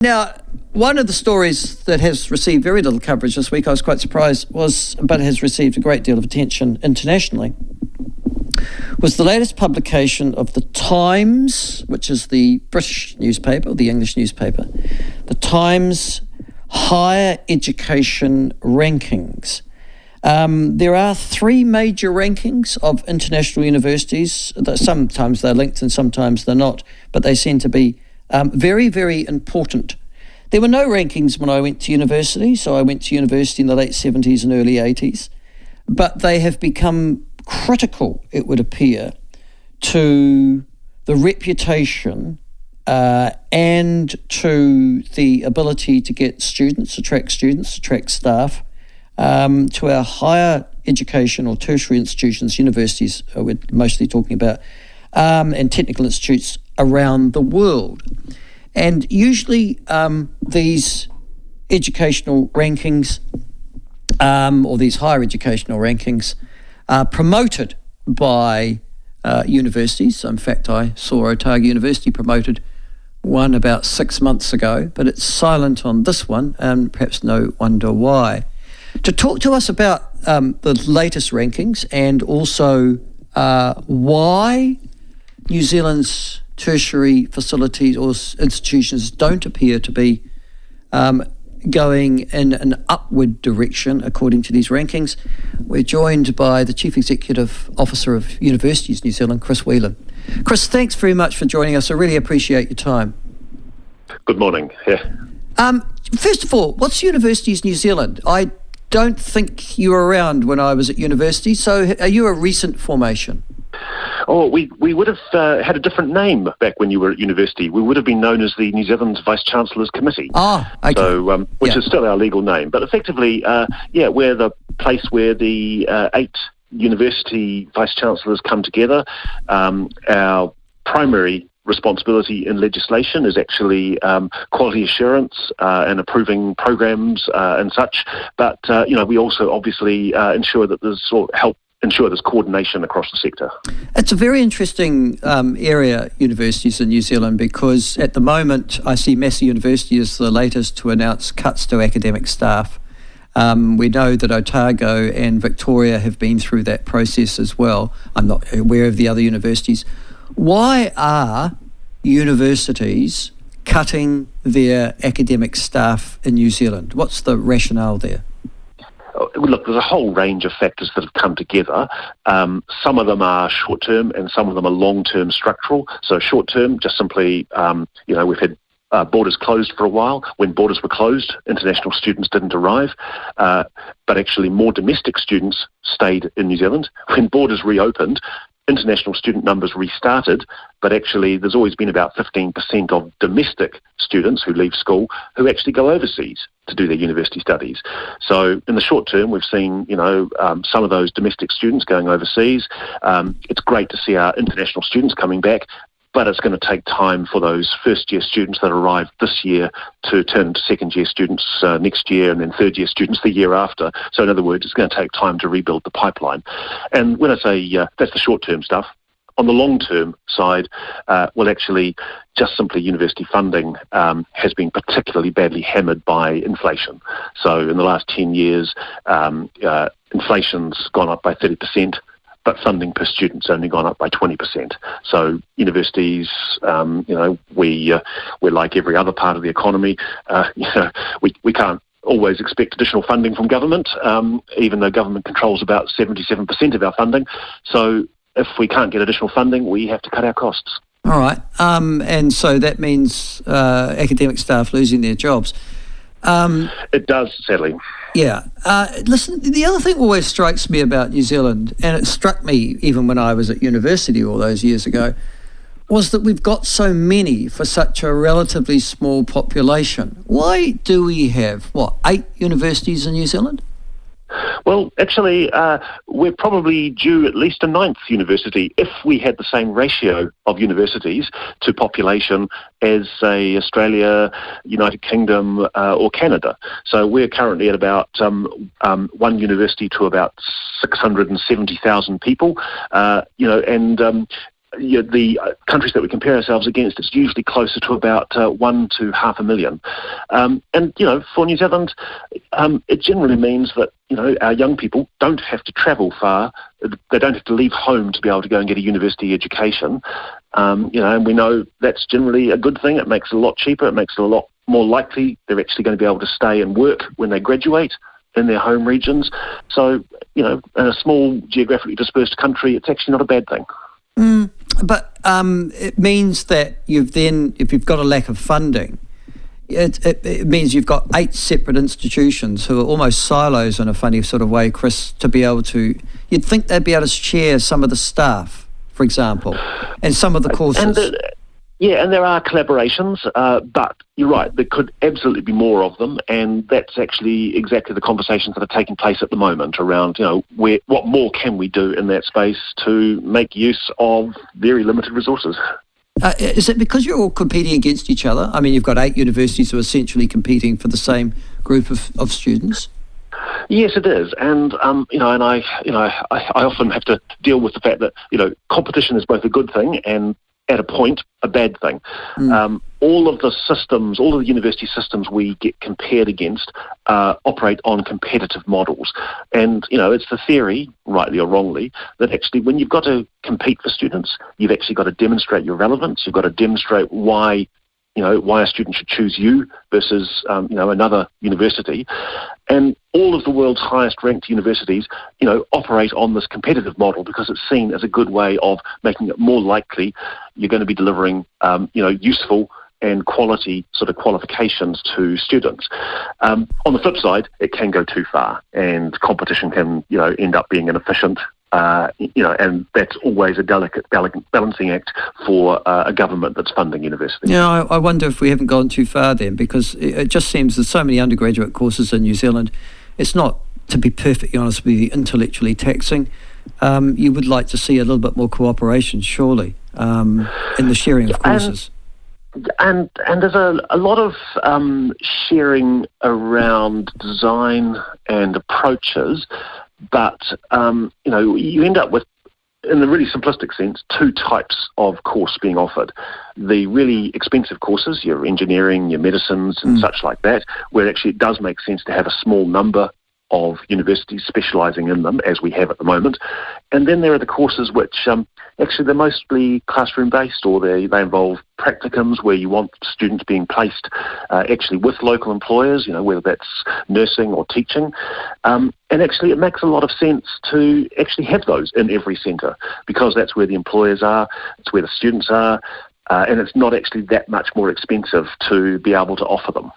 Now, one of the stories that has received very little coverage this week, I was quite surprised, but has received a great deal of attention internationally, was the latest publication of the Times, which is the British newspaper, the English newspaper, the Times Higher Education Rankings. There are three major rankings of international universities. Sometimes they're linked and sometimes they're not, but they seem to be very, very important. There were no rankings when I went to university, so I went to university in the late 70s and early 80s, but they have become critical, it would appear, to the reputation and to the ability to get students, attract staff, to our higher education or tertiary institutions, universities we're mostly talking about, and technical institutes around the world. And usually these educational rankings or these higher educational rankings are promoted by universities. In fact, I saw Otago University promoted one about 6 months ago, but it's silent on this one, and perhaps no wonder why. To talk to us about the latest rankings and also why New Zealand's tertiary facilities or institutions don't appear to be going in an upward direction according to these rankings, we're joined by the Chief Executive Officer of Universities New Zealand, Chris Whelan. Chris, thanks very much for joining us. I really appreciate your time. Good morning. Yeah. First of all, what's Universities New Zealand? I don't think you were around when I was at university, so are you a recent formation? Oh, we would have had a different name back when you were at university. We would have been known as the New Zealand Vice-Chancellors Committee. Ah, okay. So, which is still our legal name. But effectively, we're the place where the 8 university Vice-Chancellors come together. Our primary responsibility in legislation is actually quality assurance and approving programs and such. But, we also obviously ensure that there's coordination across the sector. It's a very interesting area, universities in New Zealand, because at the moment I see Massey University as the latest to announce cuts to academic staff. We know that Otago and Victoria have been through that process as well. I'm not aware of the other universities. Why are universities cutting their academic staff in New Zealand? What's the rationale there? Look, there's a whole range of factors that have come together. Some of them are short-term and some of them are long-term structural. So short-term, just simply, we've had borders closed for a while. When borders were closed, international students didn't arrive, but actually more domestic students stayed in New Zealand. When borders reopened, international student numbers restarted, but actually there's always been about 15% of domestic students who leave school who actually go overseas to do their university studies. So in the short term, we've seen, some of those domestic students going overseas. It's great to see our international students coming back, but it's going to take time for those first-year students that arrived this year to turn into second-year students next year, and then third-year students the year after. So in other words, it's going to take time to rebuild the pipeline. And when I say that's the short-term stuff, on the long-term side, actually, just simply university funding has been particularly badly hammered by inflation. So in the last 10 years, inflation's gone up by 30%. But funding per student's only gone up by 20%. So universities, we're like every other part of the economy. We can't always expect additional funding from government, even though government controls about 77% of our funding. So if we can't get additional funding, we have to cut our costs. All right. And so that means academic staff losing their jobs. It does, sadly. Yeah. Listen, the other thing always strikes me about New Zealand, and it struck me even when I was at university all those years ago, was that we've got so many for such a relatively small population. Why do we have, 8 universities in New Zealand? Well, actually, we're probably due at least a 9th university if we had the same ratio of universities to population as, say, Australia, United Kingdom or Canada. So we're currently at about one university to about 670,000 people, the countries that we compare ourselves against, it's usually closer to about 1 to 500,000. And, for New Zealand, it generally means that, our young people don't have to travel far. They don't have to leave home to be able to go and get a university education. And we know that's generally a good thing. It makes it a lot cheaper. It makes it a lot more likely they're actually going to be able to stay and work when they graduate in their home regions. So, in a small geographically dispersed country, it's actually not a bad thing. But it means that if you've got a lack of funding, it means you've got 8 separate institutions who are almost silos in a funny sort of way, Chris, to be able to, you'd think they'd be able to share some of the staff, for example, and some of the courses. And there are collaborations, but you're right, there could absolutely be more of them, and that's actually exactly the conversations that are taking place at the moment around, what more can we do in that space to make use of very limited resources. Is it because you're all competing against each other? I mean, you've got 8 universities who are essentially competing for the same group of students. Yes, it is, and I often have to deal with the fact that competition is both a good thing and, at a point, a bad thing. All of the university systems we get compared against operate on competitive models. And, it's the theory, rightly or wrongly, that actually when you've got to compete for students, you've actually got to demonstrate your relevance. You've got to demonstrate why a student should choose you versus, another university. And all of the world's highest ranked universities, operate on this competitive model because it's seen as a good way of making it more likely you're going to be delivering, useful and quality sort of qualifications to students. On the flip side, it can go too far, and competition can, end up being inefficient. And that's always a delicate balancing act for a government that's funding universities. Yeah, I wonder if we haven't gone too far then, because it just seems there's so many undergraduate courses in New Zealand. It's not, to be perfectly honest with you, intellectually taxing. You would like to see a little bit more cooperation, surely, in the sharing of courses. And there's a lot of sharing around design and approaches, but you end up with, in the really simplistic sense, 2 types of course being offered. The really expensive courses, your engineering, your medicines and such like that, where actually it does make sense to have a small number of universities specialising in them, as we have at the moment. And then there are the courses which actually they're mostly classroom-based, or they involve practicums where you want students being placed actually with local employers, whether that's nursing or teaching. And actually it makes a lot of sense to actually have those in every centre, because that's where the employers are, it's where the students are, and it's not actually that much more expensive to be able to offer them.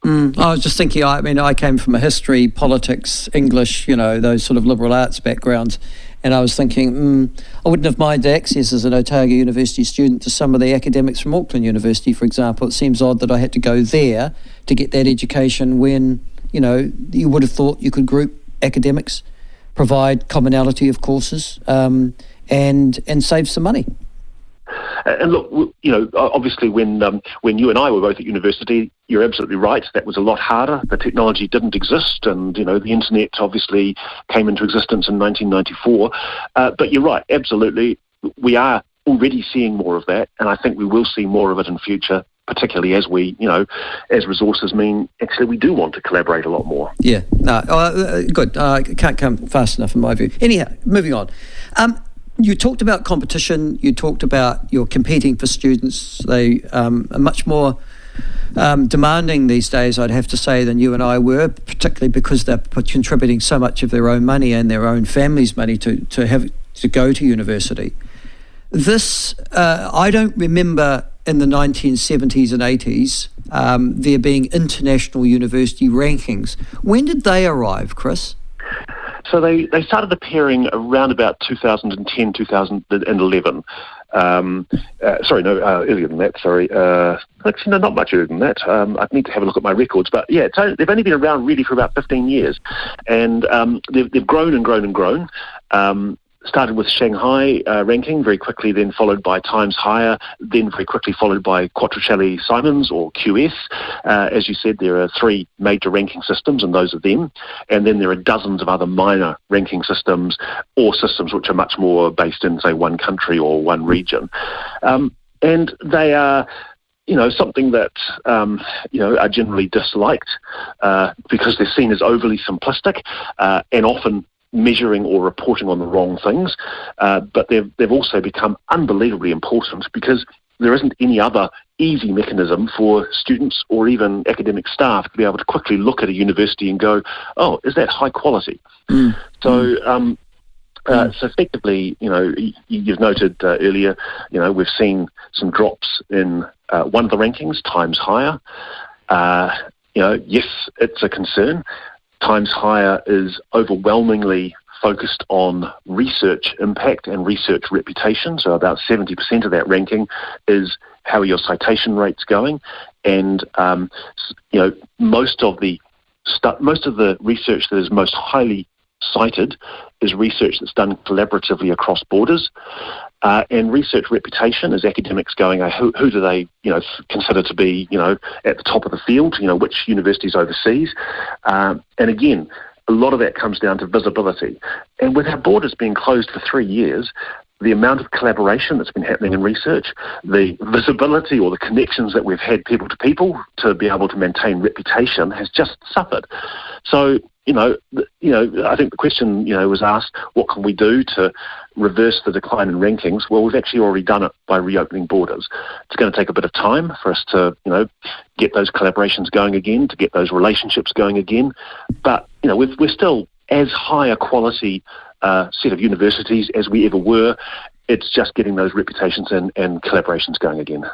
I was just thinking, I came from a history, politics, English, those sort of liberal arts backgrounds, and I was thinking, I wouldn't have minded access as an Otago University student to some of the academics from Auckland University, for example. It seems odd that I had to go there to get that education when, you would have thought you could group academics, provide commonality of courses, and save some money. And look, obviously when you and I were both at university, you're absolutely right, that was a lot harder. The technology didn't exist, and, the internet obviously came into existence in 1994. But you're right, absolutely, we are already seeing more of that, and I think we will see more of it in future, particularly as we, as resources mean, actually we do want to collaborate a lot more. Yeah, good. Can't come fast enough in my view. Anyhow, moving on. You talked about competition, you talked about you're competing for students. They are much more demanding these days, I'd have to say, than you and I were, particularly because they're contributing so much of their own money and their own family's money to go to university. This, I don't remember in the 1970s and 80s there being international university rankings. When did they arrive, Chris? So they started appearing around about 2010, 2011. Earlier than that, actually, no, not much earlier than that. I'd need to have a look at my records. But yeah, they've only been around really for about 15 years. And they've grown and grown and grown. started with Shanghai ranking, very quickly then followed by Times Higher, then very quickly followed by Quattrocelli Simons or QS. As you said, there are 3 major ranking systems, and those are them. And then there are dozens of other minor ranking systems, or systems which are much more based in, say, one country or one region. And they are, something that, are generally disliked because they're seen as overly simplistic and often measuring or reporting on the wrong things. But they've also become unbelievably important because there isn't any other easy mechanism for students or even academic staff to be able to quickly look at a university and go, oh, is that high quality? So effectively, you've noted earlier, we've seen some drops in one of the rankings, Times Higher. Yes, it's a concern. Times Higher is overwhelmingly focused on research impact and research reputation. So about 70% of that ranking is how are your citation rates going, and most of the research that is most highly cited is research that's done collaboratively across borders, and research reputation is academics going, who do they consider to be at the top of the field, which universities overseas, and again, a lot of that comes down to visibility. And with our borders being closed for 3 years, the amount of collaboration that's been happening in research, the visibility or the connections that we've had people to be able to maintain reputation has just suffered. So, I think the question, was asked, what can we do to reverse the decline in rankings? Well, we've actually already done it by reopening borders. It's going to take a bit of time for us to, get those collaborations going again, to get those relationships going again. But, we're still as high a quality set of universities as we ever were. It's just getting those reputations and collaborations going again.